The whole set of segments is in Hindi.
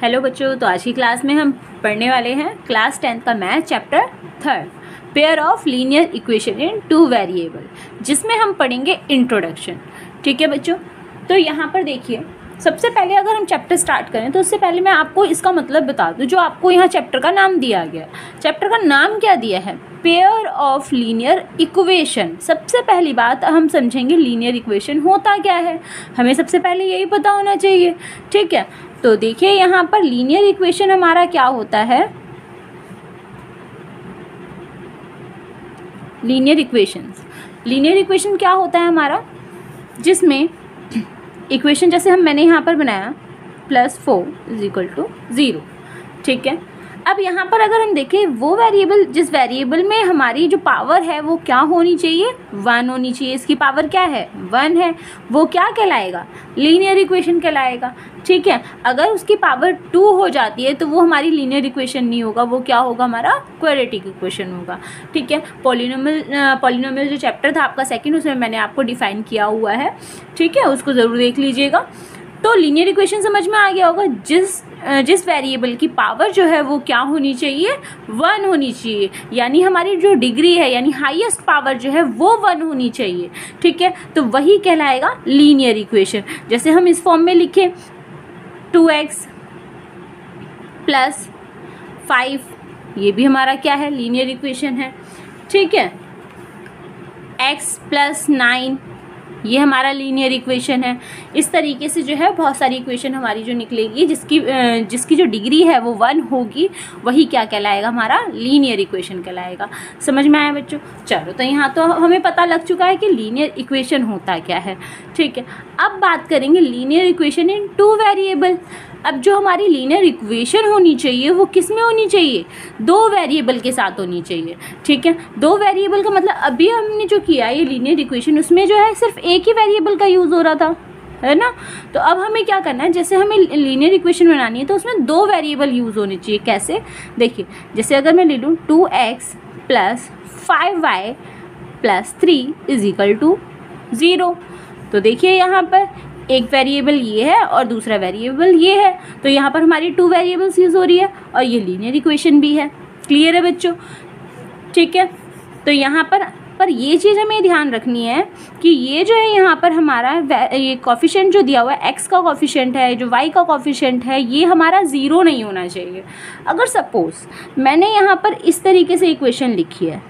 हेलो बच्चों, तो आज की क्लास में हम पढ़ने वाले हैं क्लास 10th का math chapter 3 pair of linear equation in 2 variable, जिसमें हम पढ़ेंगे इंट्रोडक्शन। ठीक है बच्चों, तो यहाँ पर देखिए, सबसे पहले अगर हम चैप्टर स्टार्ट करें तो उससे पहले मैं आपको इसका मतलब बता दूं। जो आपको यहाँ चैप्टर का नाम दिया गया, चैप्टर का नाम क्या दिया है? Pair of linear equation. सबसे पहली बात हम समझेंगे लीनियर इक्वेशन होता क्या है, हमें सबसे पहले यही पता होना चाहिए। ठीक है, तो देखिए यहाँ पर लीनियर इक्वेशन हमारा क्या होता है। लीनियर इक्वेशन क्या होता है हमारा, जिसमें इक्वेशन जैसे मैंने यहाँ पर बनाया +4 = 0। ठीक है, अब यहाँ पर अगर हम देखें, वो वेरिएबल, जिस वेरिएबल में हमारी जो पावर है वो क्या होनी चाहिए? 1 होनी चाहिए। इसकी पावर क्या है? 1 है। वो क्या कहलाएगा? लीनियर इक्वेशन कहलाएगा। ठीक है, अगर उसकी पावर 2 हो जाती है तो वो हमारी लीनियर इक्वेशन नहीं होगा, वो क्या होगा? हमारा क्वाड्रेटिक इक्वेशन होगा। ठीक है, पॉलिनोमियल जो चैप्टर था आपका सेकंड, उसमें मैंने आपको डिफाइन किया हुआ है। ठीक है, उसको ज़रूर देख लीजिएगा। तो लीनियर इक्वेशन समझ में आ गया होगा, जिस वेरिएबल की पावर जो है वो क्या होनी चाहिए? 1 होनी चाहिए, यानी हमारी जो डिग्री है, यानी हाईएस्ट पावर जो है वो 1 होनी चाहिए। ठीक है, तो वही कहलाएगा लीनियर इक्वेशन। जैसे हम इस फॉर्म में लिखें 2x + 5, ये भी हमारा क्या है? लीनियर इक्वेशन है। ठीक है, x + 9, ये हमारा लीनियर इक्वेशन है। इस तरीके से जो है बहुत सारी इक्वेशन हमारी जो निकलेगी, जिसकी जो डिग्री है वो 1 होगी, वही क्या कहलाएगा? हमारा लीनियर इक्वेशन कहलाएगा। समझ में आया बच्चों? चलो, तो यहाँ तो हमें पता लग चुका है कि लीनियर इक्वेशन होता क्या है। ठीक है, अब बात करेंगे लीनियर इक्वेशन इन 2 वेरिएबल। अब जो हमारी लीनियर इक्वेशन होनी चाहिए वो किस में होनी चाहिए? 2 वेरिएबल के साथ होनी चाहिए। ठीक है, 2 वेरिएबल का मतलब अभी हमने जो किया ये लीनियर इक्वेशन, उसमें जो है सिर्फ एक ही वेरिएबल का यूज़ हो रहा था, है ना। तो अब हमें क्या करना है, जैसे हमें लीनियर इक्वेशन बनानी है तो उसमें 2 वेरिएबल यूज़ होने चाहिए। कैसे? देखिए, जैसे अगर मैं ले लूँ 2x + 5y + 3 = 0, तो देखिए यहाँ पर एक वेरिएबल ये है और दूसरा वेरिएबल ये है, तो यहाँ पर हमारी 2 वेरिएबल्स यूज़ हो रही है और ये लीनियर इक्वेशन भी है। क्लियर है बच्चों? ठीक है, तो यहाँ पर ये चीज़ हमें ध्यान रखनी है कि ये जो है यहाँ पर हमारा ये कॉफिशिएंट जो दिया हुआ है, x का कॉफिशिएंट है, जो y का कॉफिशिएंट है, ये हमारा 0 नहीं होना चाहिए। अगर सपोज मैंने यहाँ पर इस तरीके से इक्वेशन लिखी है,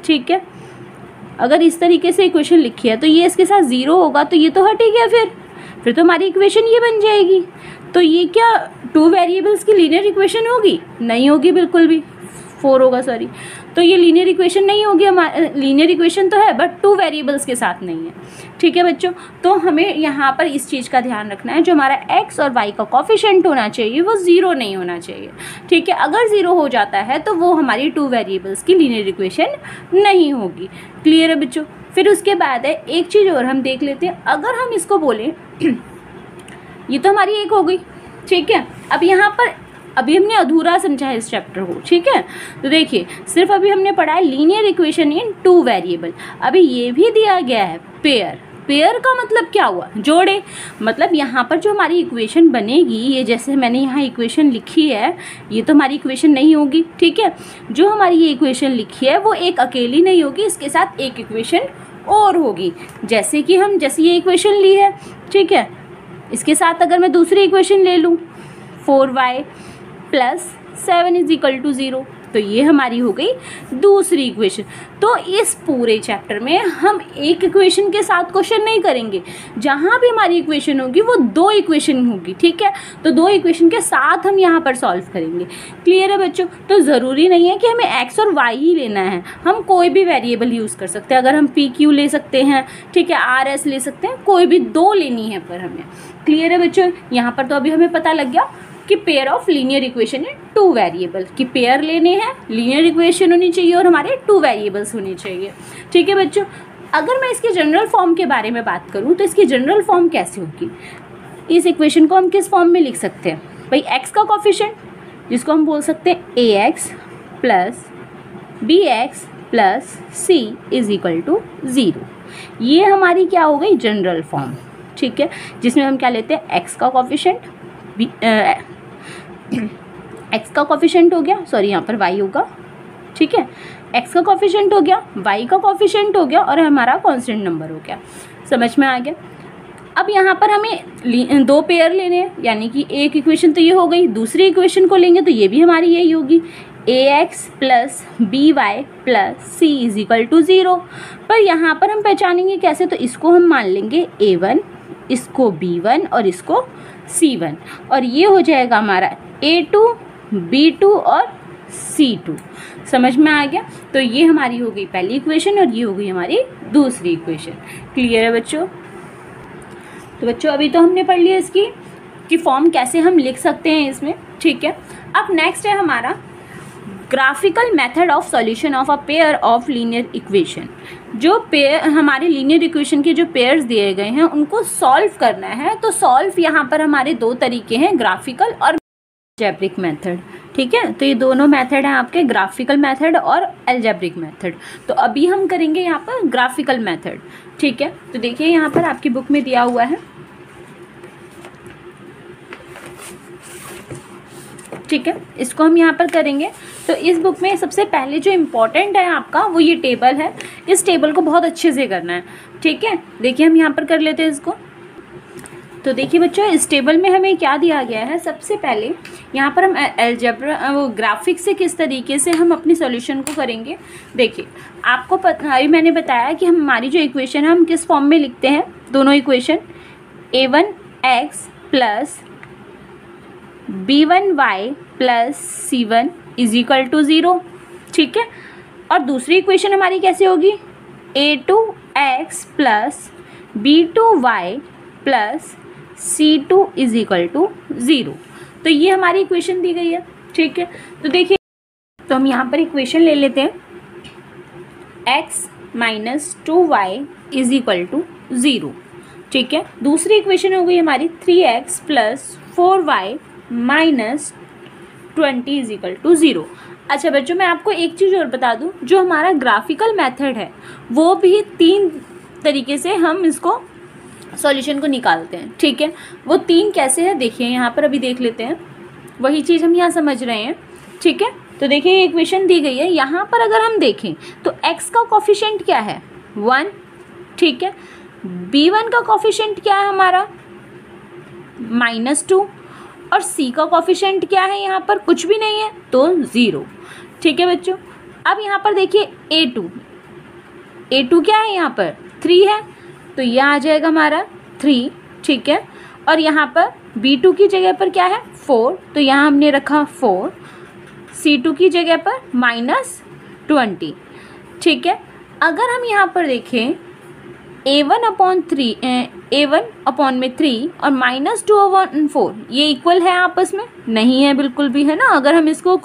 ठीक है, अगर इस तरीके से इक्वेशन लिखी है तो ये इसके साथ 0 होगा, तो ये तो हट ही गया, फिर तो हमारी इक्वेशन ये बन जाएगी। तो ये क्या 2 वेरिएबल्स की लीनियर इक्वेशन होगी? नहीं होगी, बिल्कुल भी। 4 होगा, सॉरी। तो ये लीनियर इक्वेशन नहीं होगी। लीनियर इक्वेशन तो है बट 2 वेरिएबल्स के साथ नहीं है। ठीक है बच्चों, तो हमें यहाँ पर इस चीज़ का ध्यान रखना है, जो हमारा x और y का कॉफिशिएंट होना चाहिए वो 0 नहीं होना चाहिए। ठीक है, अगर 0 हो जाता है तो वो हमारी 2 वेरिएबल्स की लीनियर इक्वेशन नहीं होगी। क्लियर है बच्चों? फिर उसके बाद है एक चीज़ और हम देख लेते हैं। अगर हम इसको बोलें ये तो हमारी एक हो गई। ठीक है, अब यहाँ पर अभी हमने अधूरा समझा है इस चैप्टर को। ठीक है, तो देखिए, सिर्फ अभी हमने पढ़ा है लीनियर इक्वेशन इन 2 वेरिएबल। अभी ये भी दिया गया है पेयर का मतलब क्या हुआ? जोड़े। मतलब यहाँ पर जो हमारी इक्वेशन बनेगी, ये जैसे मैंने यहाँ इक्वेशन लिखी है, ये तो हमारी इक्वेशन नहीं होगी। ठीक है, जो हमारी ये इक्वेशन लिखी है वो एक अकेली नहीं होगी, इसके साथ एक इक्वेशन और होगी। जैसे कि जैसे ये इक्वेशन ली है, ठीक है, इसके साथ अगर मैं दूसरी इक्वेशन ले लूँ 4y + 7 = 0, तो ये हमारी हो गई दूसरी इक्वेशन। तो इस पूरे चैप्टर में हम एक इक्वेशन के साथ क्वेश्चन नहीं करेंगे, जहाँ भी हमारी इक्वेशन होगी वो 2 इक्वेशन होगी। ठीक है, तो 2 इक्वेशन के साथ हम यहाँ पर सॉल्व करेंगे। क्लियर है बच्चों? तो ज़रूरी नहीं है कि हमें x और y ही लेना है, हम कोई भी वेरिएबल यूज़ कर सकते हैं। अगर हम pq ले सकते हैं, ठीक है, rs ले सकते हैं, कोई भी 2 लेनी है पर हमें। क्लियर है बच्चों? यहाँ पर तो अभी हमें पता लग गया कि pair of linear equation in 2 variable, की पेयर लेने हैं, लीनियर इक्वेशन होनी चाहिए और हमारे 2 वेरिएबल्स होने चाहिए। ठीक है बच्चों, अगर मैं इसके जनरल फॉर्म के बारे में बात करूं तो इसकी जनरल फॉर्म कैसे होगी? इस इक्वेशन को हम किस फॉर्म में लिख सकते हैं भाई? x का कॉफिशिएंट, जिसको हम बोल सकते हैं ax + bx + c = 0, ये हमारी क्या हो गई? General form. ठीक है, जिसमें हम क्या लेते हैं? x का कॉफिशिएंट एक्स का कोफिशिएंट हो गया, सॉरी यहाँ पर वाई होगा, ठीक है, एक्स का कोफिशिएंट हो गया, वाई का कोफिशिएंट हो गया और हमारा कांस्टेंट नंबर हो गया। समझ में आ गया। अब यहाँ पर हमें दो पेयर लेने हैं, यानी कि एक इक्वेशन तो ये हो गई, दूसरी इक्वेशन को लेंगे तो ये भी हमारी यही होगी, ax plus B Y plus C is equal to 0। पर यहाँ पर हम पहचानेंगे कैसे, तो इसको हम मान लेंगे a1, इसको b1 और इसको c1, और ये हो जाएगा हमारा a2, b2 और c2। समझ में आ गया। तो ये हमारी हो गई पहली इक्वेशन और ये हो गई हमारी दूसरी इक्वेशन। क्लियर है बच्चों। तो बच्चों अभी तो हमने पढ़ लिया इसकी कि फॉर्म कैसे हम लिख सकते हैं इसमें, ठीक है। अब नेक्स्ट है हमारा graphical method of solution of a pair of linear equation. जो पेयर हमारे लीनियर इक्वेशन के जो पेयर्स दिए गए हैं उनको सॉल्व करना है। तो सॉल्व यहाँ पर हमारे दो तरीके हैं, ग्राफिकल और अलजेब्रिक मेथड, ठीक है। तो ये दोनों मेथड हैं आपके, ग्राफिकल मेथड और अलजेब्रिक मेथड। तो अभी हम करेंगे यहाँ पर ग्राफिकल मेथड, ठीक है। तो देखिए यहाँ पर आपकी बुक में दिया हुआ है, ठीक है, इसको हम यहाँ पर करेंगे। तो इस बुक में सबसे पहले जो इम्पोर्टेंट है आपका वो ये टेबल है, इस टेबल को बहुत अच्छे से करना है, ठीक है। देखिए हम यहाँ पर कर लेते हैं इसको। तो देखिए बच्चों इस टेबल में हमें क्या दिया गया है, सबसे पहले यहाँ पर हम अलजेब्रा वो ग्राफिक्स से किस तरीके से हम अपनी सॉल्यूशन को करेंगे। देखिए आपको पता अभी मैंने बताया कि हमारी जो इक्वेशन है हम किस फॉर्म में लिखते हैं, दोनों equation a1x plus b1y plus c1 is equal to 0, ठीक है। और दूसरी इक्वेशन हमारी कैसे होगी, a2x plus b2y plus c2 is equal to 0। तो ये हमारी इक्वेशन दी गई है, ठीक है। तो देखिए तो हम यहाँ पर इक्वेशन ले लेते हैं, x minus 2y is equal to 0, ठीक है। दूसरी इक्वेशन हो गई हमारी 3x plus 4y minus 20 is equal to 0। अच्छा बच्चों मैं आपको एक चीज़ और बता दूं, जो हमारा ग्राफिकल मेथड है वो भी 3 तरीके से हम इसको सॉल्यूशन को निकालते हैं, ठीक है। वो 3 कैसे है देखिए यहाँ पर अभी देख लेते हैं, वही चीज़ हम यहाँ समझ रहे हैं, ठीक है। तो देखिए ये इक्वेशन दी गई है, यहाँ पर अगर हम देखें तो x का कोफिशिएंट क्या है 1, ठीक है। b1 का कोफिशिएंट क्या है हमारा -2 और c का कोफिशिएंट क्या है, यहाँ पर कुछ भी नहीं है तो 0, ठीक है बच्चों। अब यहाँ पर देखिए a2 क्या है, यहाँ पर 3 है तो यह आ जाएगा हमारा 3, ठीक है। और यहाँ पर b2 की जगह पर क्या है 4, तो यहाँ हमने रखा 4, c2 की जगह पर -20, ठीक है। अगर हम यहाँ पर देखें a1 अपॉन 3 और -2/4 ये इक्वल है आपस में, नहीं है बिल्कुल भी, है ना। अगर हम इसको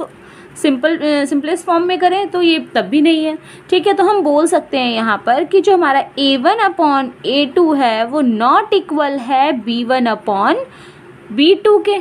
सिंपलेस्ट फॉर्म में करें तो ये तब भी नहीं है, ठीक है। तो हम बोल सकते हैं यहाँ पर कि जो हमारा a1 अपॉन a2 है वो नॉट इक्वल है b1 अपॉन b2 के।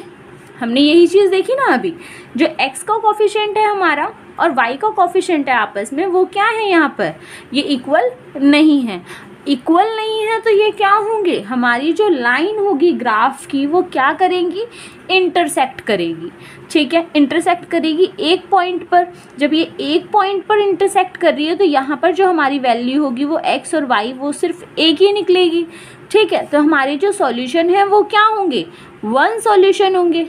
हमने यही चीज़ देखी ना अभी, जो x का कोफिशिएंट है हमारा और y का कोफिशिएंट है आपस में वो क्या है, यहाँ पर ये इक्वल नहीं है। इक्वल नहीं है तो ये क्या होंगे, हमारी जो लाइन होगी ग्राफ की वो क्या करेंगी, इंटरसेक्ट करेगी, ठीक है। इंटरसेक्ट करेगी एक पॉइंट पर। जब ये एक पॉइंट पर इंटरसेक्ट कर रही है तो यहाँ पर जो हमारी वैल्यू होगी वो x और y वो सिर्फ एक ही निकलेगी, ठीक है। तो हमारे जो सॉल्यूशन है वो क्या होंगे, 1 सॉल्यूशन होंगे,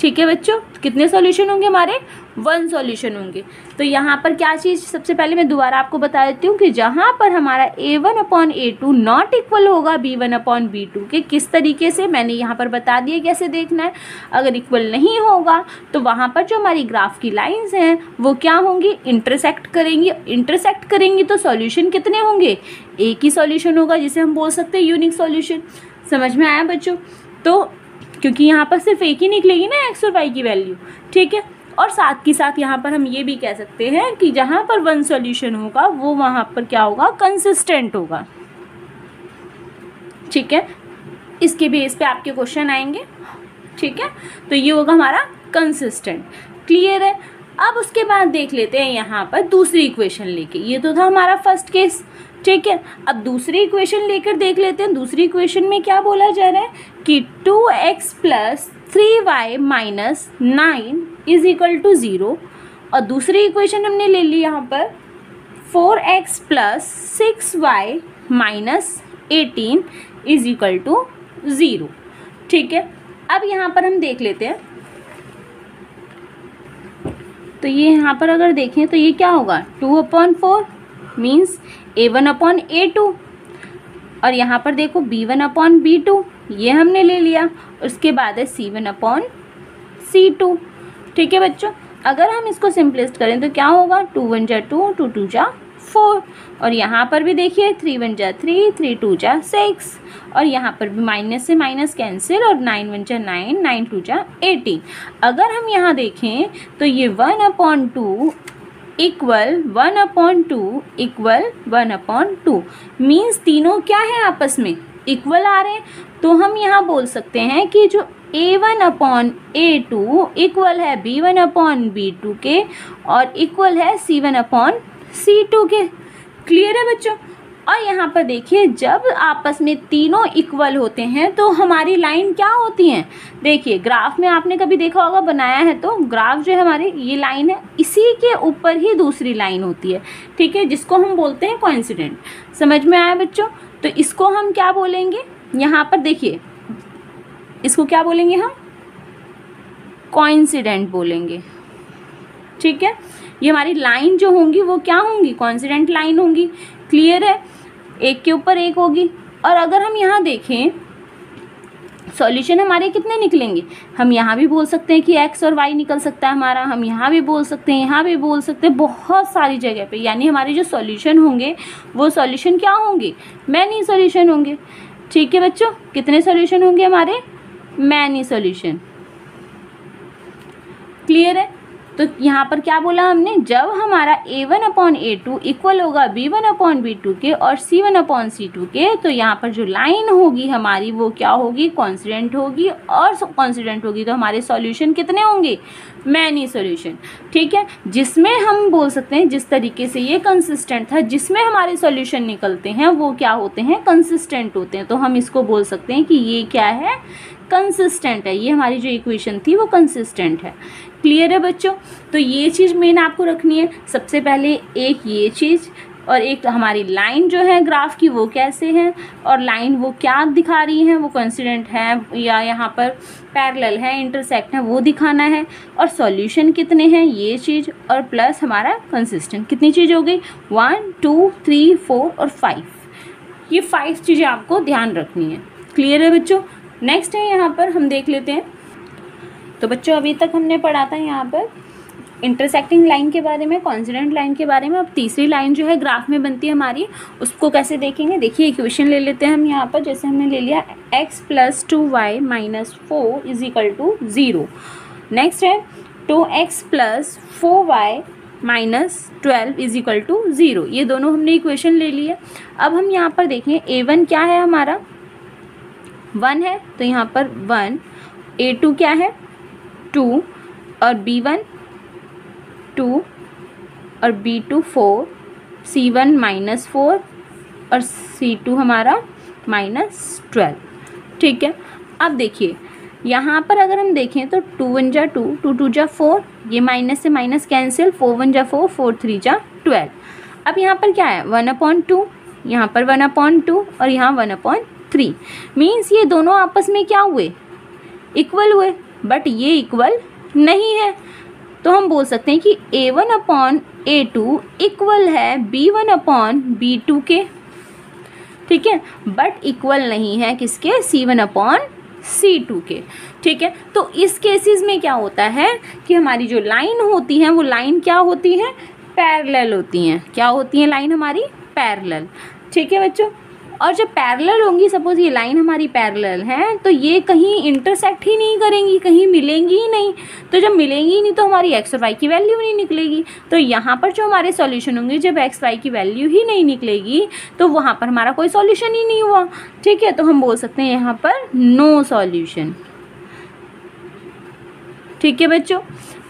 ठीक है बच्चों। कितने सॉल्यूशन होंगे हमारे, 1 सॉल्यूशन होंगे। तो यहाँ पर क्या चीज़, सबसे पहले मैं दोबारा आपको बता देती हूँ कि जहाँ पर हमारा a1 upon a2 not equal होगा b1 अपॉन b2 के, किस तरीके से मैंने यहाँ पर बता दिया कैसे देखना है। अगर इक्वल नहीं होगा तो वहाँ पर जो हमारी ग्राफ की लाइंस हैं वो क्या होंगी, इंटरसेक्ट करेंगी। इंटरसेक्ट करेंगी तो सॉल्यूशन कितने होंगे, एक ही सॉल्यूशन होगा, जिसे हम बोल सकते हैं यूनिक सॉल्यूशन। समझ में आया बच्चों। तो क्योंकि यहाँ पर सिर्फ एक ही निकलेगी ना x और y की वैल्यू, ठीक है। और साथ ही साथ यहाँ पर हम ये भी कह सकते हैं कि जहाँ पर 1 सॉल्यूशन होगा वो वहाँ पर क्या होगा, कंसिस्टेंट होगा, ठीक है। इसके बेस पे आपके क्वेश्चन आएंगे, ठीक है। तो ये होगा हमारा कंसिस्टेंट। क्लियर है। अब उसके बाद देख लेते हैं यहाँ पर दूसरी इक्वेशन लेके, ये तो था हमारा फर्स्ट केस, ठीक है, अब दूसरी इक्वेशन लेकर देख लेते हैं। दूसरी इक्वेशन में क्या बोला जा रहा है कि 2x plus 3y minus 9 is equal to 0, और दूसरी इक्वेशन हमने ले ली यहाँ पर 4x plus 6y minus 18 is equal to 0। ठीक है, अब यहाँ पर हम देख लेते हैं, तो ये यहाँ पर अगर देखें तो ये क्या होगा 2/4 मीन्स a1/a2, और यहाँ पर देखो b1/b2 ये हमने ले लिया, उसके बाद है c1/c2। ठीक है बच्चों, अगर हम इसको सिंपलिस्ट करें तो क्या होगा 2 1 जा 2, 2 2 जा 4, और यहाँ पर भी देखिए 3 1 जा 3, 3 2 जा 6, और यहाँ पर भी माइनस से माइनस कैंसिल, और 9 1 जा 9, 9 2 जा 18। अगर हम यहाँ देखें तो ये 1/2 इक्वल 1/2 इक्वल 1/2 मीन्स तीनों क्या है आपस में इक्वल आ रहे हैं। तो हम यहाँ बोल सकते हैं कि जो a1/a2 इक्वल है b1/b2 के, और इक्वल है c1/c2 के। क्लियर है बच्चों। और यहाँ पर देखिए जब आपस में तीनों इक्वल होते हैं तो हमारी लाइन क्या होती हैं, देखिए ग्राफ में आपने कभी देखा होगा बनाया है, तो ग्राफ जो है हमारी ये लाइन है, इसी के ऊपर ही दूसरी लाइन होती है। ठीक है, जिसको हम बोलते हैं कोइंसिडेंट। समझ में आया बच्चों। तो इसको हम क्या बोलेंगे, यहाँ पर देखिए इसको क्या बोलेंगे हम, कोइंसिडेंट बोलेंगे। ठीक है, ये हमारी लाइन जो होंगी वो क्या होंगी, कोइंसिडेंट लाइन होंगी। क्लियर है, एक के ऊपर एक होगी। और अगर हम यहाँ देखें सॉल्यूशन हमारे कितने निकलेंगे, हम यहाँ भी बोल सकते हैं कि x और y निकल सकता है हमारा, हम यहाँ भी बोल सकते हैं, यहाँ भी बोल सकते हैं, बहुत सारी जगह पे। यानी हमारे जो सॉल्यूशन होंगे वो सॉल्यूशन क्या होंगे, मैनी सॉल्यूशन होंगे। ठीक है बच्चों, कितने सॉल्यूशन होंगे हमारे, मैनी सॉल्यूशन। क्लियर है। तो यहाँ पर क्या बोला हमने, जब हमारा a1/a2 इक्वल होगा b1/b2 के और c1/c2 के, तो यहाँ पर जो लाइन होगी हमारी वो क्या होगी, कॉन्स्टेंट होगी, और कॉन्स्टेंट होगी तो हमारे सॉल्यूशन कितने होंगे, मैनी सॉल्यूशन। ठीक है, जिसमें हम बोल सकते हैं जिस तरीके से ये कंसिस्टेंट था, जिसमें हमारे सॉल्यूशन निकलते हैं वो क्या होते हैं, कंसिस्टेंट होते हैं। तो हम इसको बोल सकते हैं कि ये क्या है, कंसिस्टेंट है। ये हमारी जो इक्वेशन थी वो कंसिस्टेंट है। क्लियर है बच्चों। तो ये चीज़ मेन आपको रखनी है। सबसे पहले एक ये चीज़, और एक हमारी लाइन जो है ग्राफ की वो कैसे है, और लाइन वो क्या दिखा रही है, वो कोइंसिडेंट है या यहाँ पर पैरेलल है, इंटरसेक्ट है, वो दिखाना है। और सॉल्यूशन कितने हैं ये चीज़, और प्लस हमारा कंसिस्टेंट। कितनी चीज़ हो गई, 1 2 3 4 और 5। ये 5 चीज़ें आपको ध्यान रखनी है। क्लियर है बच्चों। नेक्स्ट है यहाँ पर हम देख लेते हैं। तो बच्चों अभी तक हमने पढ़ा था यहाँ पर इंटरसेक्टिंग लाइन के बारे में, कोइंसिडेंट लाइन के बारे में। अब तीसरी लाइन जो है ग्राफ में बनती है हमारी, उसको कैसे देखेंगे। देखिए इक्वेशन ले लेते हैं हम यहाँ पर, जैसे हमने ले लिया x plus 2y minus 4 is equal to 0। Next है 2x plus 4y minus 12 is equal to 0। ये दोनों हमने इक्वेशन ले ली है। अब हम यहाँ पर देखें a1 क्या है हमारा, 1 है, तो यहाँ पर 1, a2 क्या है 2, और b1 2, और b2 4, c1 माइनस 4, और c2 हमारा माइनस 12। ठीक है, अब देखिए यहाँ पर अगर हम देखें तो 2 1 जा 2, 2 2 जा 4, ये माइनस से माइनस कैंसिल, 4 1 जा 4, 4 3 जा 12। अब यहाँ पर क्या है 1/2, यहाँ पर 1/2, और यहाँ 1/3। मीन्स ये दोनों आपस में क्या हुए, इक्वल हुए, बट ये इक्वल नहीं है। तो हम बोल सकते हैं कि a1/a2 इक्वल है b1/b2 के। ठीक है, बट इक्वल नहीं है किसके, c1/c2 के। ठीक है, तो इस केसेस में क्या होता है कि हमारी जो लाइन होती है वो लाइन क्या होती है, पैरेलल होती हैं। क्या होती है लाइन हमारी, पैरेलल। ठीक है बच्चों। और जब पैरेलल होंगी, सपोज ये लाइन हमारी पैरेलल है, तो ये कहीं इंटरसेक्ट ही नहीं करेंगी, कहीं मिलेंगी ही नहीं। तो जब मिलेंगी ही नहीं तो हमारी x और y की वैल्यू नहीं निकलेगी। तो यहाँ पर जो हमारे सॉल्यूशन होंगे, जब x y की वैल्यू ही नहीं निकलेगी तो वहाँ पर हमारा कोई सॉल्यूशन ही नहीं हुआ। ठीक है, तो हम बोल सकते हैं यहाँ पर नो सॉल्यूशन। ठीक है बच्चों,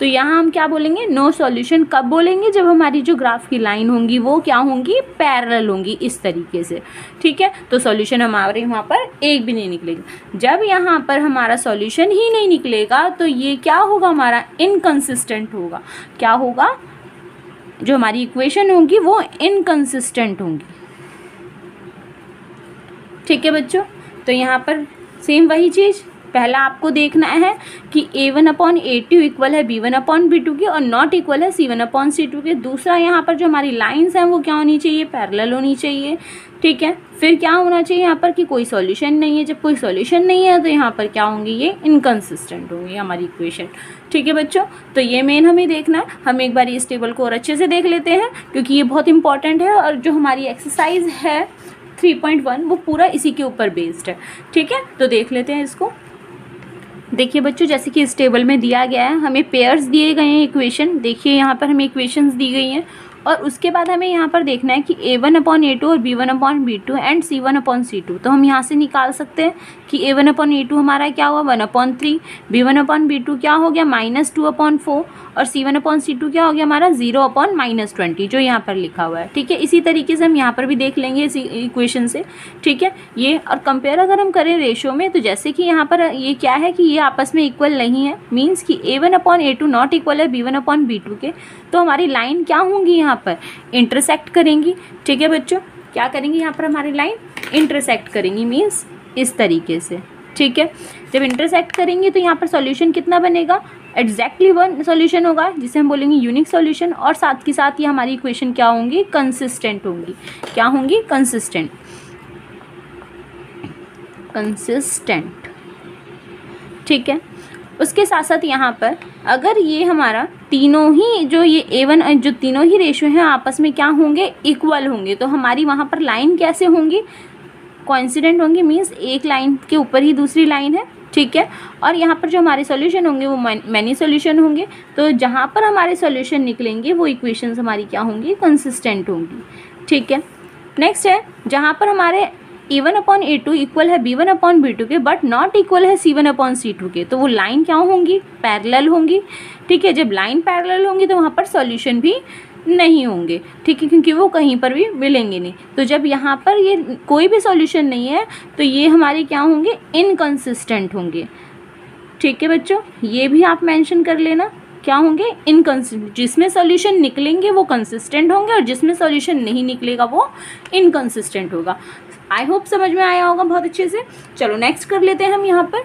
तो यहाँ हम क्या बोलेंगे, नो सॉल्यूशन कब बोलेंगे, जब हमारी जो ग्राफ की लाइन होंगी वो क्या होंगी, पैरेलल होंगी इस तरीके से। ठीक है, तो सॉल्यूशन हमारे वहाँ पर एक भी नहीं निकलेगा। जब यहाँ पर हमारा सॉल्यूशन ही नहीं निकलेगा तो ये क्या होगा, हमारा इनकंसिस्टेंट होगा। क्या होगा, जो हमारी इक्वेशन होंगी वो इनकंसिस्टेंट होंगी। ठीक है बच्चों, तो यहाँ पर सेम वही चीज़, पहला आपको देखना है कि a1/a2 इक्वल है b1/b2 के और नॉट इक्वल है c1/c2 के। दूसरा यहाँ पर जो हमारी लाइंस हैं वो क्या होनी चाहिए, पैरेलल होनी चाहिए। ठीक है, फिर क्या होना चाहिए यहाँ पर कि कोई सॉल्यूशन नहीं है। जब कोई सॉल्यूशन नहीं है तो यहाँ पर क्या होंगी, ये इनकंसिस्टेंट होंगी हमारी इक्वेशन। ठीक है बच्चों, तो ये मेन हमें देखना है। हम एक बार इस टेबल को और अच्छे से देख लेते हैं क्योंकि ये बहुत इंपॉर्टेंट है और जो हमारी एक्सरसाइज है 3.1 वो पूरा इसी के ऊपर बेस्ड है। ठीक है, तो देख लेते हैं इसको। देखिए बच्चों, जैसे कि इस टेबल में दिया गया है, हमें पेयर्स दिए गए हैं इक्वेशन। देखिए यहाँ पर हमें इक्वेशंस दी गई हैं और उसके बाद हमें यहाँ पर देखना है कि a1/a2 और b1/b2 एंड c1/c2। तो हम यहाँ से निकाल सकते हैं कि a1/a2 हमारा क्या हुआ 1/3, b1/b2 क्या हो गया -2/4 और c1/c2 क्या हो गया हमारा 0/-20 जो यहाँ पर लिखा हुआ है। ठीक है, इसी तरीके से हम यहाँ पर भी देख लेंगे इस इक्वेशन से। ठीक है, ये और कंपेयर अगर हम करें रेशो में तो जैसे कि यहाँ पर ये क्या है कि ये आपस में इक्वल नहीं है, मीन्स कि a1/a2 नॉट इक्वल है b1/b2 के, तो हमारी लाइन क्या होंगी यहाँ पर इंटरसेक्ट करेंगी। ठीक है बच्चों, क्या करेंगी यहाँ पर हमारी लाइन इंटरसेक्ट करेंगी, मीन्स इस तरीके से। ठीक है, जब इंटरसेक्ट करेंगे तो यहाँ पर सॉल्यूशन कितना बनेगा, एग्जैक्टली वन सॉल्यूशन होगा जिसे हम बोलेंगे यूनिक सॉल्यूशन। और साथ के साथ ये हमारी इक्वेशन क्या होंगी, कंसिस्टेंट होंगी। क्या होंगी, कंसिस्टेंट। ठीक है, उसके साथ साथ यहाँ पर अगर ये हमारा तीनों ही जो ये a1 जो तीनों ही रेशो हैं आपस में क्या होंगे, इक्वल होंगे, तो हमारी वहाँ पर लाइन कैसे होंगी, कोइंसिडेंट होंगी, मीन्स एक लाइन के ऊपर ही दूसरी लाइन है। ठीक है, और यहाँ पर जो हमारे सॉल्यूशन होंगे वो मैनी सॉल्यूशन होंगे। तो जहाँ पर हमारे सॉल्यूशन निकलेंगे वो इक्वेशंस हमारी क्या होंगी, कंसिस्टेंट होंगी। ठीक है, नेक्स्ट है जहाँ पर हमारे a1/a2 इक्वल है b1/b2 के बट नॉट इक्वल है c1/c2 के, तो वो लाइन क्या होंगी, पैरेलल होंगी। ठीक है, जब लाइन पैरेलल होंगी तो वहाँ पर सॉल्यूशन भी नहीं होंगे। ठीक है, क्योंकि वो कहीं पर भी मिलेंगे नहीं। तो जब यहाँ पर ये कोई भी सॉल्यूशन नहीं है तो ये हमारे क्या होंगे, इनकंसिस्टेंट होंगे। ठीक है बच्चों, ये भी आप मेंशन कर लेना, क्या होंगे, इनकंसिस्टेंट। जिसमें सॉल्यूशन निकलेंगे वो कंसिस्टेंट होंगे और जिसमें सॉल्यूशन नहीं निकलेगा वो इनकंसिस्टेंट होगा। आई होप समझ में आया होगा बहुत अच्छे से। चलो नेक्स्ट कर लेते हैं हम यहाँ पर।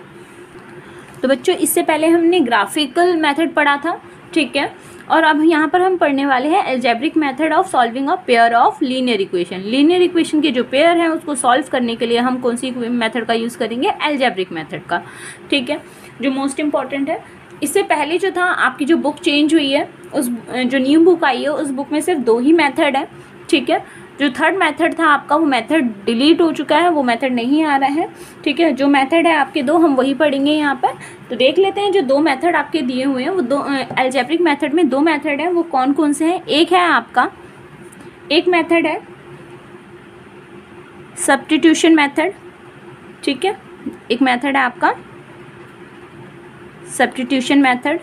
तो बच्चों इससे पहले हमने ग्राफिकल मेथड पढ़ा था। ठीक है, और अब यहाँ पर हम पढ़ने वाले हैं algebraic method of solving a pair of linear equation. Linear equation के जो पेयर हैं उसको सॉल्व करने के लिए हम कौन सी मेथड का यूज़ करेंगे, अलजेब्रिक मेथड का। ठीक है, जो मोस्ट इंपॉर्टेंट है। इससे पहले जो था आपकी जो बुक चेंज हुई है, उस जो न्यू बुक आई है उस बुक में सिर्फ 2 ही मेथड है। ठीक है, जो थर्ड मेथड था आपका वो मेथड डिलीट हो चुका है, वो मेथड नहीं आ रहा है। ठीक है, जो मेथड है आपके 2 हम वही पढ़ेंगे यहाँ पर। तो देख लेते हैं जो 2 मेथड आपके दिए हुए हैं वो 2 अलजेब्रिक मेथड में 2 मेथड है, वो कौन कौन से हैं। एक है आपका, एक मेथड है सब्स्टिट्यूशन मेथड। ठीक है, एक मेथड है आपका सब्स्टिट्यूशन मेथड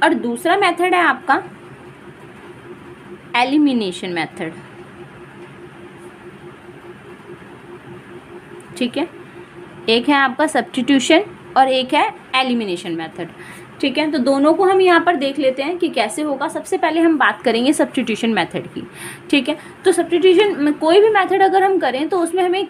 और दूसरा मेथड है आपका एलिमिनेशन मेथड। ठीक है, एक है आपका सब्स्टिट्यूशन और एक है एलिमिनेशन मेथड। ठीक है, तो दोनों को हम यहाँ पर देख लेते हैं कि कैसे होगा। सबसे पहले हम बात करेंगे सब्स्टिट्यूशन मेथड की। ठीक है, तो सब्स्टिट्यूशन कोई भी मेथड अगर हम करें तो उसमें हमें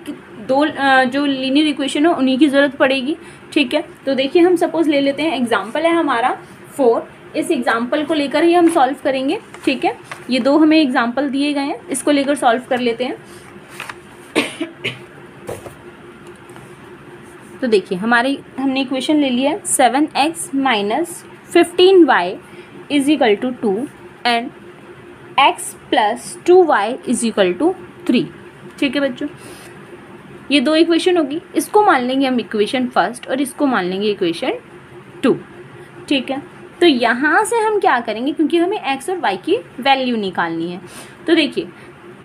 2 जो लीनियर इक्वेशन हो उन्हीं की ज़रूरत पड़ेगी। ठीक है, तो देखिए हम सपोज ले लेते हैं, एग्जाम्पल है हमारा 4। इस एग्जाम्पल को लेकर ही हम सॉल्व करेंगे। ठीक है, ये 2 हमें एग्जाम्पल दिए गए हैं, इसको लेकर सॉल्व कर लेते हैं। तो देखिए हमने इक्वेशन ले लिया 7x - 15y = 2 and x + 2y = 3। ठीक है बच्चों, ये 2 इक्वेशन होगी, इसको मान लेंगे हम इक्वेशन फर्स्ट और इसको मान लेंगे इक्वेशन 2। ठीक है, तो यहाँ से हम क्या करेंगे, क्योंकि हमें x और y की वैल्यू निकालनी है। तो देखिए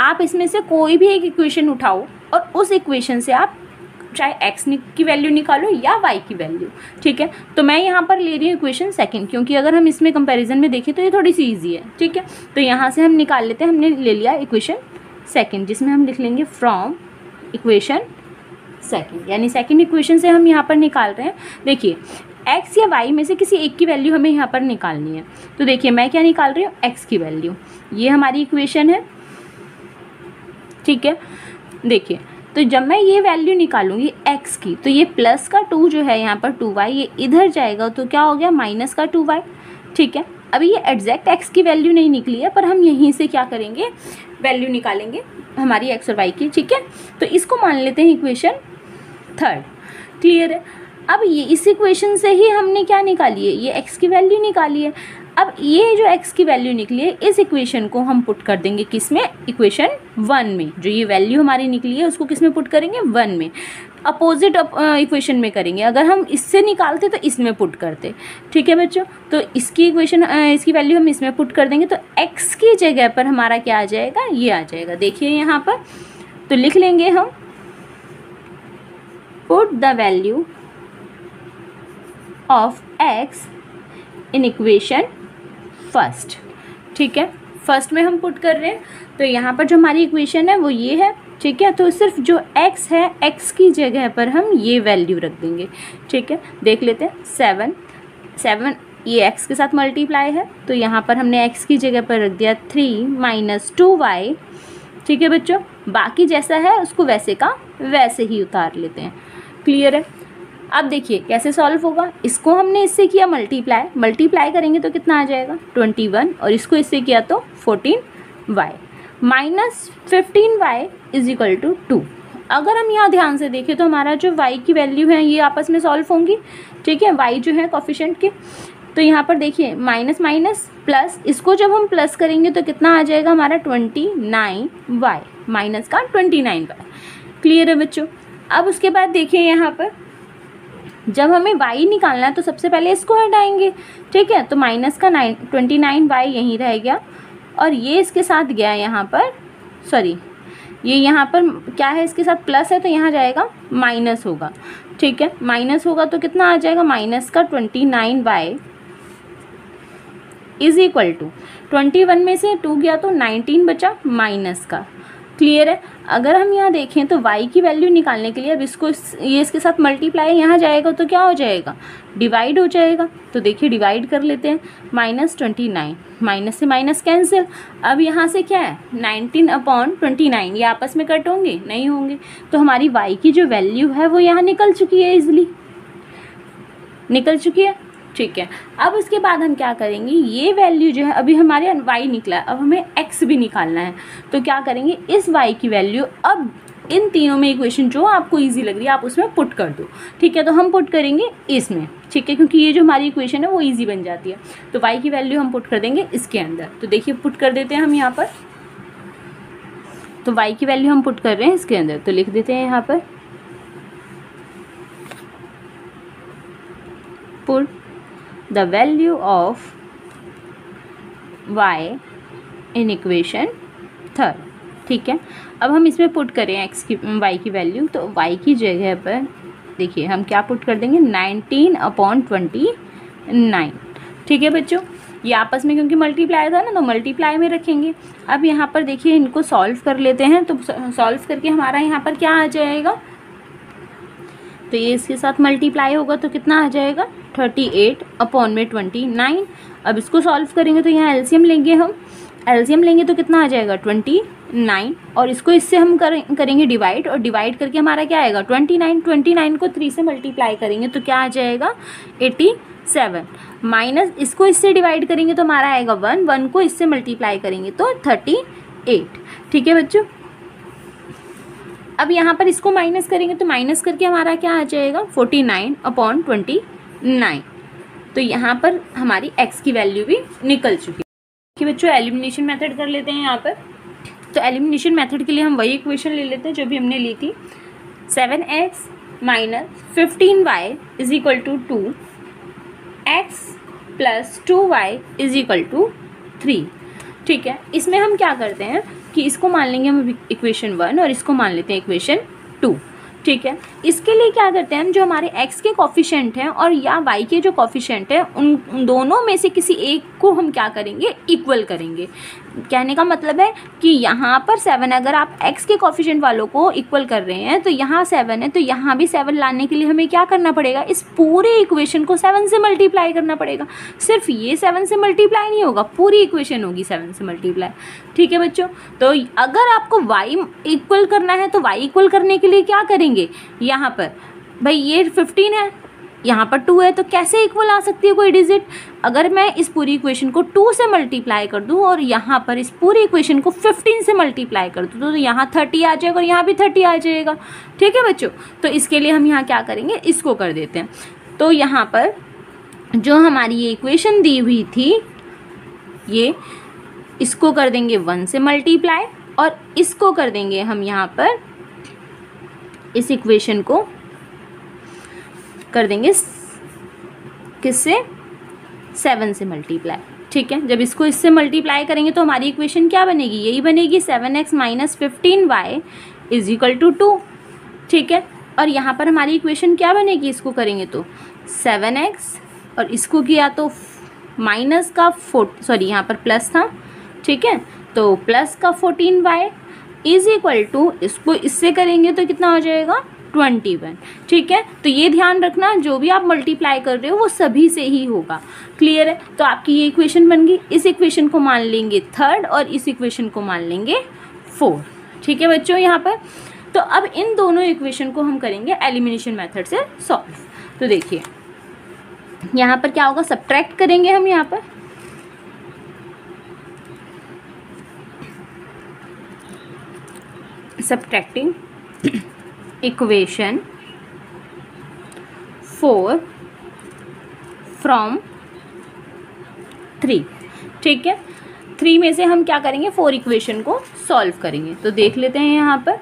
आप इसमें से कोई भी एक इक्वेशन उठाओ और उस इक्वेशन से आप चाहे एक्स की वैल्यू निकालो या वाई की वैल्यू, ठीक है। तो मैं यहाँ पर ले रही हूँ इक्वेशन सेकंड, क्योंकि अगर हम इसमें कंपैरिजन में देखें तो ये थोड़ी सी ईजी है, ठीक है। तो यहाँ से हम निकाल लेते हैं, हमने ले लिया इक्वेशन सेकंड, जिसमें हम लिख लेंगे फ्रॉम इक्वेशन सेकंड, यानी सेकंड इक्वेशन से हम यहाँ पर निकाल रहे हैं। देखिए एक्स या वाई में से किसी एक की वैल्यू हमें यहाँ पर निकालनी है। तो देखिए मैं क्या निकाल रही हूँ, एक्स की वैल्यू, ये हमारी इक्वेशन है, ठीक है। देखिए तो जब मैं ये वैल्यू निकालूंगी एक्स की, तो ये प्लस का 2 जो है यहाँ पर 2y, ये इधर जाएगा तो क्या हो गया माइनस का 2y, ठीक है। अभी ये एग्जैक्ट एक्स की वैल्यू नहीं निकली है, पर हम यहीं से क्या करेंगे, वैल्यू निकालेंगे हमारी एक्स और वाई की, ठीक है। तो इसको मान लेते हैं इक्वेशन थर्ड, क्लियर है। अब ये इस इक्वेशन से ही हमने क्या निकाली है, ये एक्स की वैल्यू निकाली है। अब ये जो एक्स की वैल्यू निकली है, इस इक्वेशन को हम पुट कर देंगे किस में, इक्वेशन 1 में। जो ये वैल्यू हमारी निकली है उसको किस में पुट करेंगे, 1 में। अपोजिट इक्वेशन में करेंगे, अगर हम इससे निकालते तो इसमें पुट करते, ठीक है बच्चों। तो इसकी इक्वेशन इसकी वैल्यू हम इसमें पुट कर देंगे, तो एक्स की जगह पर हमारा क्या आ जाएगा, ये आ जाएगा। देखिए यहाँ पर तो लिख लेंगे हम, put the value of x in equation first, ठीक है। फर्स्ट में हम पुट कर रहे हैं, तो यहाँ पर जो हमारी इक्वेशन है वो ये है, ठीक है। तो सिर्फ जो x है, x की जगह पर हम ये वैल्यू रख देंगे, ठीक है। देख लेते हैं 7 ये x के साथ मल्टीप्लाई है, तो यहाँ पर हमने x की जगह पर रख दिया 3 - 2y, ठीक है बच्चों। बाकी जैसा है उसको वैसे का वैसे ही उतार लेते हैं, क्लियर है। अब देखिए कैसे सॉल्व होगा, इसको हमने इससे किया मल्टीप्लाई करेंगे तो कितना आ जाएगा 21, और इसको इससे किया तो 14y minus 15y is equal to 2। अगर हम यहाँ ध्यान से देखें तो हमारा जो y की वैल्यू है ये आपस में सॉल्व होंगी, ठीक है। y जो है कोफिशिएंट के, तो यहाँ पर देखिए माइनस माइनस प्लस, इसको जब हम प्लस करेंगे तो कितना आ जाएगा हमारा 29y माइनस का 29y, क्लियर है बच्चों। अब उसके बाद देखिए यहाँ पर जब हमें y निकालना है तो सबसे पहले इसको हटाएंगे, ठीक है। तो माइनस का 29y यहीं रह गया, और ये इसके साथ गया यहाँ पर, सॉरी ये यहाँ पर क्या है, इसके साथ प्लस है तो यहाँ जाएगा माइनस होगा, ठीक है। माइनस होगा तो कितना आ जाएगा, माइनस का 29y इज इक्वल टू 21 में से 2 गया तो 19 बचा माइनस का, क्लियर है। अगर हम यहाँ देखें तो y की वैल्यू निकालने के लिए अब इसको ये इसके साथ मल्टीप्लाई यहाँ जाएगा तो क्या हो जाएगा, डिवाइड हो जाएगा। तो देखिए डिवाइड कर लेते हैं, -29, माइनस से माइनस कैंसिल। अब यहाँ से क्या है 19/29, ये आपस में कट होंगे, नहीं होंगे। तो हमारी y की जो वैल्यू है वो यहाँ निकल चुकी है, इजिली निकल चुकी है, ठीक है। अब उसके बाद हम क्या करेंगे, ये वैल्यू जो है अभी हमारे y निकला है, अब हमें x भी निकालना है। तो क्या करेंगे, इस y की वैल्यू अब इन तीनों में इक्वेशन जो आपको इजी लग रही है आप उसमें पुट कर दो, ठीक है। तो हम पुट करेंगे इसमें, ठीक है, क्योंकि ये जो हमारी इक्वेशन है वो इजी बन जाती है। तो y की वैल्यू हम पुट कर देंगे इसके अंदर। तो देखिए पुट कर देते हैं हम यहाँ पर, तो y की वैल्यू हम पुट कर रहे हैं इसके अंदर। तो लिख देते हैं यहाँ पर, put the value of y in equation third, ठीक है। अब हम इसमें पुट करें x की y की वैल्यू, तो y की जगह पर देखिए हम क्या पुट कर देंगे 19/29, ठीक है बच्चों। ये आपस में क्योंकि मल्टीप्लाई था ना तो मल्टीप्लाई में रखेंगे। अब यहाँ पर देखिए इनको सॉल्व कर लेते हैं, तो सॉल्व करके हमारा यहाँ पर क्या आ जाएगा, तो ये इसके साथ मल्टीप्लाई होगा तो कितना आ जाएगा 38/29। अब इसको सॉल्व करेंगे तो यहाँ एलसीएम लेंगे, हम एलसीएम लेंगे तो कितना आ जाएगा 29, और इसको इससे हम करेंगे डिवाइड, और डिवाइड करके हमारा क्या आएगा 29 को 3 से मल्टीप्लाई करेंगे तो क्या आ जाएगा 87, माइनस इसको इससे डिवाइड करेंगे तो हमारा आएगा 1 को इससे मल्टीप्लाई करेंगे तो 38, ठीक है बच्चों। अब यहाँ पर इसको माइनस करेंगे तो माइनस करके हमारा क्या आ जाएगा 49/29। तो यहाँ पर हमारी x की वैल्यू भी निकल चुकी है, कि बच्चों एलिमिनेशन मेथड कर लेते हैं यहाँ पर। तो एलिमिनेशन मेथड के लिए हम वही इक्वेशन ले लेते हैं जो भी हमने ली थी, 7x - 15y is equal to 2, x + 2y is equal to 3, ठीक है। इसमें हम क्या करते हैं कि इसको मान लेंगे हम इक्वेशन 1 और इसको मान लेते हैं इक्वेशन 2, ठीक है। इसके लिए क्या करते हैं हम, जो हमारे x के कॉफिशेंट हैं और या y के जो कॉफिशेंट हैं उन दोनों में से किसी एक को हम क्या करेंगे, इक्वल करेंगे। कहने का मतलब है कि यहाँ पर 7, अगर आप x के कॉफिशेंट वालों को इक्वल कर रहे हैं तो यहाँ 7 है, तो यहाँ भी 7 लाने के लिए हमें क्या करना पड़ेगा, इस पूरे इक्वेशन को 7 से मल्टीप्लाई करना पड़ेगा। सिर्फ ये 7 से मल्टीप्लाई नहीं होगा, पूरी इक्वेशन होगी 7 से मल्टीप्लाई। ठीक है बच्चों, तो अगर आपको y इक्वल करना है तो y इक्वल करने के लिए क्या करेंगे, यहाँ पर भाई ये 15 है, यहाँ पर 2 है, तो कैसे इक्वल आ सकती है कोई डिजिट। अगर मैं इस पूरी इक्वेशन को 2 से मल्टीप्लाई कर दूँ और यहाँ पर इस पूरी इक्वेशन को 15 से मल्टीप्लाई कर दूँ तो यहाँ 30 आ जाएगा और यहाँ भी 30 आ जाएगा। ठीक है बच्चों, तो इसके लिए हम यहाँ क्या करेंगे, इसको कर देते हैं। तो यहाँ पर जो हमारी ये इक्वेशन दी हुई थी, ये इसको कर देंगे 1 से मल्टीप्लाई और इसको कर देंगे हम यहाँ पर, इस इक्वेशन को कर देंगे किससे, 7 से मल्टीप्लाई। ठीक है, जब इसको इससे मल्टीप्लाई करेंगे तो हमारी इक्वेशन क्या बनेगी, यही बनेगी 7x minus 15y is equal to 2। ठीक है, और यहाँ पर हमारी इक्वेशन क्या बनेगी, इसको करेंगे तो 7x और इसको किया तो माइनस का यहाँ पर प्लस था। ठीक है, तो प्लस का 14y इज इक्वल टू, इसको इससे करेंगे तो कितना हो जाएगा, 21। ठीक है, तो ये ध्यान रखना जो भी आप मल्टीप्लाई कर रहे हो वो सभी से ही होगा। क्लियर है, तो आपकी ये इक्वेशन बन गई। इस इक्वेशन को मान लेंगे 3rd और इस इक्वेशन को मान लेंगे 4। ठीक है बच्चों, यहाँ पर तो अब इन दोनों इक्वेशन को हम करेंगे एलिमिनेशन मेथड से सॉल्व। तो देखिए यहाँ पर क्या होगा, सब्ट्रैक्ट करेंगे हम यहाँ पर, सब्ट्रैक्टिंग इक्वेशन 4 फ्रॉम 3। ठीक है, 3 में से हम क्या करेंगे, 4 इक्वेशन को सॉल्व करेंगे। तो देख लेते हैं यहाँ पर,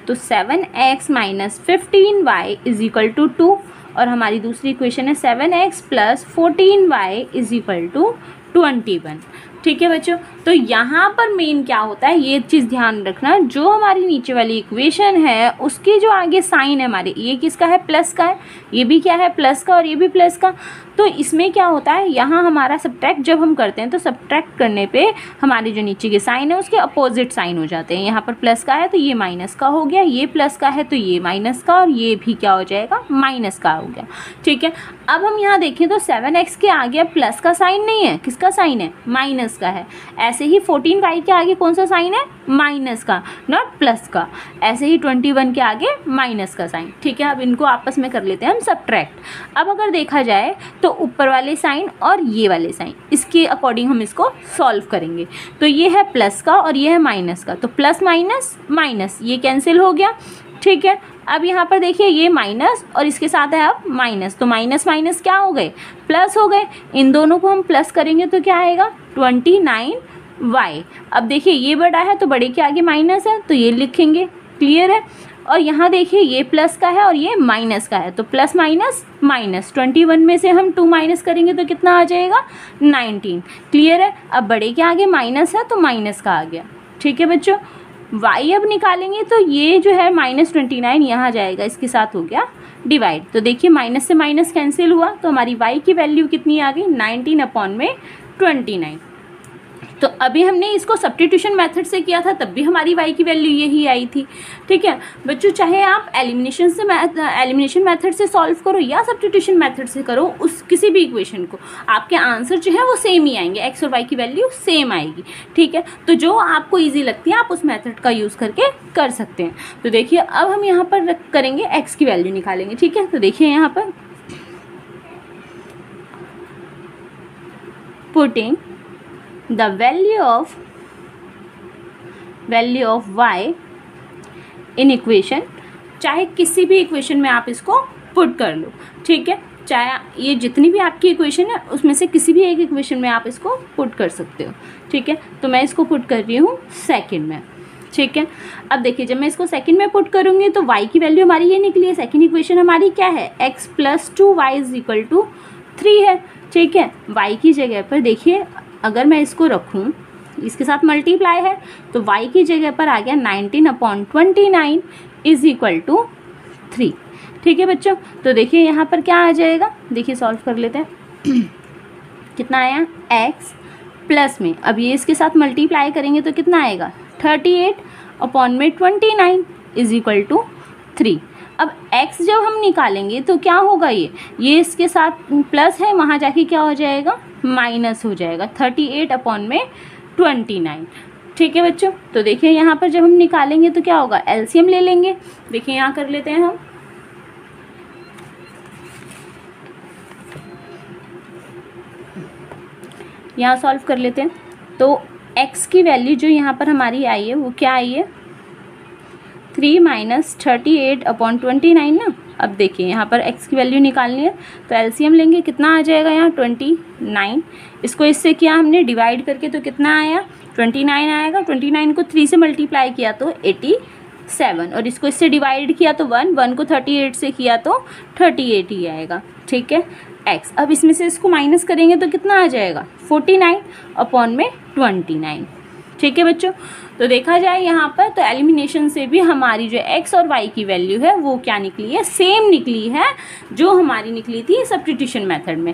तो 7x minus 15y is equal to 2 और हमारी दूसरी इक्वेशन है 7x plus 14y is equal to 21। ठीक है बच्चों, तो यहाँ पर मेन क्या होता है, ये चीज़ ध्यान रखना, जो हमारी नीचे वाली इक्वेशन है उसके जो आगे साइन है हमारे, ये किसका है, प्लस का है, ये भी क्या है, प्लस का, और ये भी प्लस का। तो इसमें क्या होता है, यहाँ हमारा सब्ट्रैक्ट जब हम करते हैं तो सब्ट्रैक्ट करने पे हमारे जो नीचे के साइन है उसके अपोजिट साइन हो जाते हैं। यहाँ पर प्लस का है तो ये माइनस का हो गया, ये प्लस का है तो ये माइनस का, और ये भी क्या हो जाएगा, माइनस का हो गया। ठीक है, अब हम यहाँ देखें तो 7x के आगे प्लस का साइन नहीं है, किसका साइन है, माइनस का है। ऐसे ही 14y के आगे कौन सा साइन है, माइनस का, नॉट प्लस का। ऐसे ही 21 के आगे माइनस का साइन। ठीक है, अब इनको आपस में कर लेते हैं हम सब्ट्रैक्ट। अब अगर देखा जाए तो ऊपर वाले साइन और ये वाले साइन, इसके अकॉर्डिंग हम इसको सॉल्व करेंगे। तो ये है प्लस का और ये है माइनस का, तो प्लस माइनस माइनस ये कैंसिल हो गया। ठीक है, अब यहाँ पर देखिए ये माइनस और इसके साथ है अब माइनस, तो माइनस माइनस क्या हो गए, प्लस हो गए। इन दोनों को हम प्लस करेंगे तो क्या आएगा, 29y। अब देखिए ये बड़ा है तो बड़े के आगे माइनस है तो ये लिखेंगे। क्लियर है, और यहाँ देखिए ये प्लस का है और ये माइनस का है, तो प्लस माइनस माइनस, 21 में से हम 2 माइनस करेंगे तो कितना आ जाएगा, 19। क्लियर है, अब बड़े के आगे माइनस है तो माइनस का आ गया। ठीक है बच्चों, y अब निकालेंगे तो ये जो है -29 यहाँ जाएगा, इसके साथ हो गया डिवाइड। तो देखिए माइनस से माइनस कैंसिल हुआ तो हमारी y की वैल्यू कितनी आ गई, 19/29। तो अभी हमने इसको सब्स्टिट्यूशन मेथड से किया था तब भी हमारी y की वैल्यू यही आई थी। ठीक है बच्चों, चाहे आप एलिमिनेशन मेथड से सॉल्व करो या सब्स्टिट्यूशन मेथड से करो, उस किसी भी इक्वेशन को आपके आंसर जो है वो सेम ही आएंगे, x और y की वैल्यू सेम आएगी। ठीक है, तो जो आपको ईजी लगती है आप उस मेथड का यूज़ करके कर सकते हैं। तो देखिए अब हम यहाँ पर करेंगे x की वैल्यू निकालेंगे। ठीक है, तो देखिए यहाँ पर putting the value of y in equation, चाहे किसी भी इक्वेशन में आप इसको पुट कर लो। ठीक है, चाहे ये जितनी भी आपकी इक्वेशन है उसमें से किसी भी एक इक्वेशन में आप इसको पुट कर सकते हो। ठीक है, तो मैं इसको पुट कर रही हूँ सेकंड में। ठीक है, अब देखिए जब मैं इसको सेकंड में पुट करूँगी तो y की वैल्यू हमारी ये निकली है। सेकंड इक्वेशन हमारी क्या है, x + 2y = 3 है। ठीक है, y की जगह पर देखिए अगर मैं इसको रखूं, इसके साथ मल्टीप्लाई है तो y की जगह पर आ गया 19/29 इज इक्वल टू 3। ठीक है बच्चों, तो देखिए यहाँ पर क्या आ जाएगा, देखिए सॉल्व कर लेते हैं। कितना आया, x प्लस में, अब ये इसके साथ मल्टीप्लाई करेंगे तो कितना आएगा 38 अपॉन में 29 इज इक्वल टू 3। अब x जब हम निकालेंगे तो क्या होगा, ये इसके साथ प्लस है, वहाँ जाके क्या हो जाएगा, माइनस हो जाएगा 38 अपॉन में 29। ठीक है बच्चों, तो देखिए यहाँ पर जब हम निकालेंगे तो क्या होगा, एलसीएम ले लेंगे। देखिए यहाँ कर लेते हैं हम, यहाँ सॉल्व कर लेते हैं। तो x की वैल्यू जो यहाँ पर हमारी आई है वो क्या आई है, 3 माइनस 38 अपॉन 29 ना। अब देखिए यहाँ पर x की वैल्यू निकालनी है तो एलसीएम लेंगे, कितना आ जाएगा यहाँ 29। इसको इससे किया हमने डिवाइड करके तो कितना आया 29 आएगा। 29 को 3 से मल्टीप्लाई किया तो 87, और इसको इससे डिवाइड किया तो 1 को 38 से किया तो 38 ही आएगा। ठीक है x, अब इसमें से इसको माइनस करेंगे तो कितना आ जाएगा 49 अपॉन में 29। ठीक है बच्चों, तो देखा जाए यहाँ पर तो एलिमिनेशन से भी हमारी जो x और y की वैल्यू है वो क्या निकली है, सेम निकली है जो हमारी निकली थी सब्स्टिट्यूशन मेथड में।